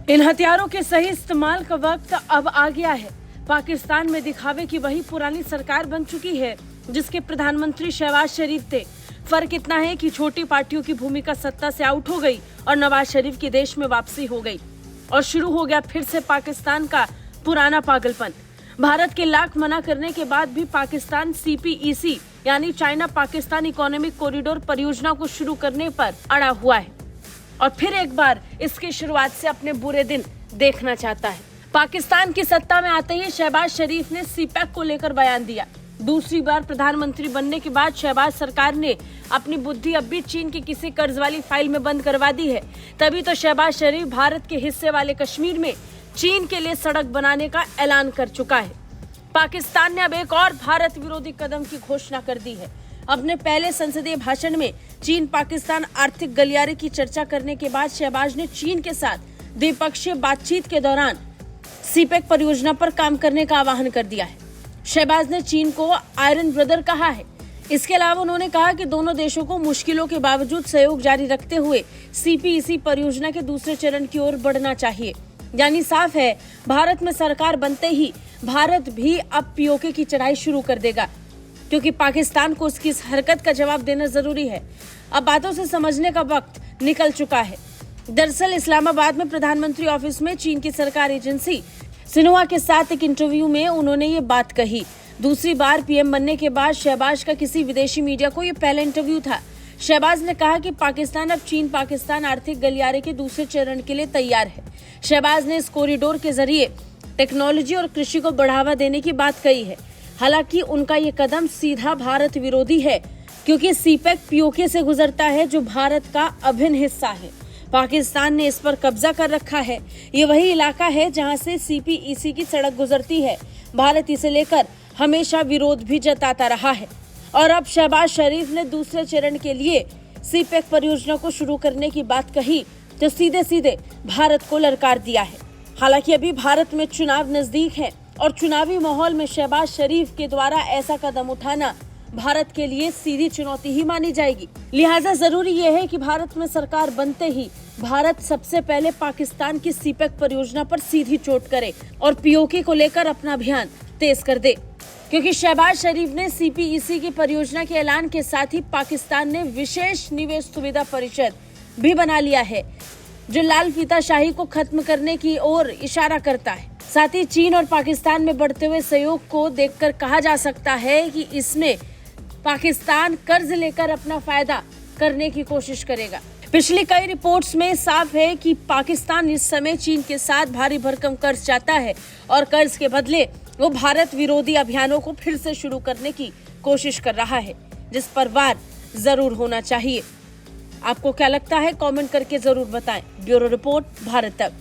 इन हथियारों के सही इस्तेमाल का वक्त अब आ गया है। पाकिस्तान में दिखावे की वही पुरानी सरकार बन चुकी है जिसके प्रधानमंत्री शहबाज शरीफ थे। फर्क इतना है कि छोटी पार्टियों की भूमिका सत्ता से आउट हो गई और नवाज शरीफ की देश में वापसी हो गई और शुरू हो गया फिर से पाकिस्तान का पुराना पागलपन। भारत के लाख मना करने के बाद भी पाकिस्तान CPEC यानी चाइना पाकिस्तान इकोनॉमिक कॉरिडोर परियोजना को शुरू करने पर अड़ा हुआ है और फिर एक बार इसकी शुरुआत से अपने बुरे दिन देखना चाहता है। पाकिस्तान की सत्ता में आते ही शहबाज शरीफ ने CPEC को लेकर बयान दिया। दूसरी बार प्रधानमंत्री बनने के बाद शहबाज सरकार ने अपनी बुद्धि अब भी चीन की किसी कर्ज वाली फाइल में बंद करवा दी है। तभी तो शहबाज शरीफ भारत के हिस्से वाले कश्मीर में चीन के लिए सड़क बनाने का ऐलान कर चुका है। पाकिस्तान ने अब एक और भारत विरोधी कदम की घोषणा कर दी है। अपने पहले संसदीय भाषण में चीन पाकिस्तान आर्थिक गलियारे की चर्चा करने के बाद शहबाज ने चीन के साथ द्विपक्षीय बातचीत के दौरान CPEC परियोजना पर काम करने का आह्वान कर दिया है। शहबाज ने चीन को आयरन ब्रदर कहा है। इसके अलावा उन्होंने कहा कि दोनों देशों को मुश्किलों के बावजूद सहयोग जारी रखते हुए CPEC परियोजना के दूसरे चरण की ओर बढ़ना चाहिए। यानी साफ है, भारत में सरकार बनते ही भारत भी अब POK की चढ़ाई शुरू कर देगा, क्योंकि पाकिस्तान को उसकी इस हरकत का जवाब देना जरूरी है। अब बातों से समझने का वक्त निकल चुका है। दरअसल इस्लामाबाद में प्रधानमंत्री ऑफिस में चीन की सरकारी एजेंसी सिन्हुआ के साथ एक इंटरव्यू में उन्होंने ये बात कही। दूसरी बार PM बनने के बाद शहबाज का किसी विदेशी मीडिया को ये पहला इंटरव्यू था। शहबाज ने कहा कि पाकिस्तान अब चीन पाकिस्तान आर्थिक गलियारे के दूसरे चरण के लिए तैयार है। शहबाज ने इस कॉरिडोर के जरिए टेक्नोलॉजी और कृषि को बढ़ावा देने की बात कही है। हालांकि उनका ये कदम सीधा भारत विरोधी है, क्योंकि CPEC POK से गुजरता है जो भारत का अभिन्न हिस्सा है। पाकिस्तान ने इस पर कब्जा कर रखा है। ये वही इलाका है जहां से CPEC की सड़क गुजरती है। भारत इसे लेकर हमेशा विरोध भी जताता रहा है और अब शहबाज शरीफ ने दूसरे चरण के लिए CPEC परियोजना को शुरू करने की बात कही तो सीधे सीधे भारत को ललकार दिया है। हालांकि अभी भारत में चुनाव नजदीक है और चुनावी माहौल में शहबाज शरीफ के द्वारा ऐसा कदम उठाना भारत के लिए सीधी चुनौती ही मानी जाएगी। लिहाजा जरूरी यह है कि भारत में सरकार बनते ही भारत सबसे पहले पाकिस्तान की CPEC परियोजना पर सीधी चोट करे और POK को लेकर अपना अभियान तेज कर दे, क्योंकि शहबाज शरीफ ने CPEC की परियोजना के ऐलान के साथ ही पाकिस्तान ने विशेष निवेश सुविधा परिषद भी बना लिया है, जो लाल फीताशाही को खत्म करने की ओर इशारा करता है। साथ ही चीन और पाकिस्तान में बढ़ते हुए सहयोग को देखकर कहा जा सकता है कि इसमें पाकिस्तान कर्ज लेकर अपना फायदा करने की कोशिश करेगा। पिछली कई रिपोर्ट्स में साफ है कि पाकिस्तान इस समय चीन के साथ भारी भरकम कर्ज चाहता है और कर्ज के बदले वो भारत विरोधी अभियानों को फिर से शुरू करने की कोशिश कर रहा है, जिस पर वार जरूर होना चाहिए। आपको क्या लगता है, कमेंट करके जरूर बताएं। ब्यूरो रिपोर्ट, भारत तक।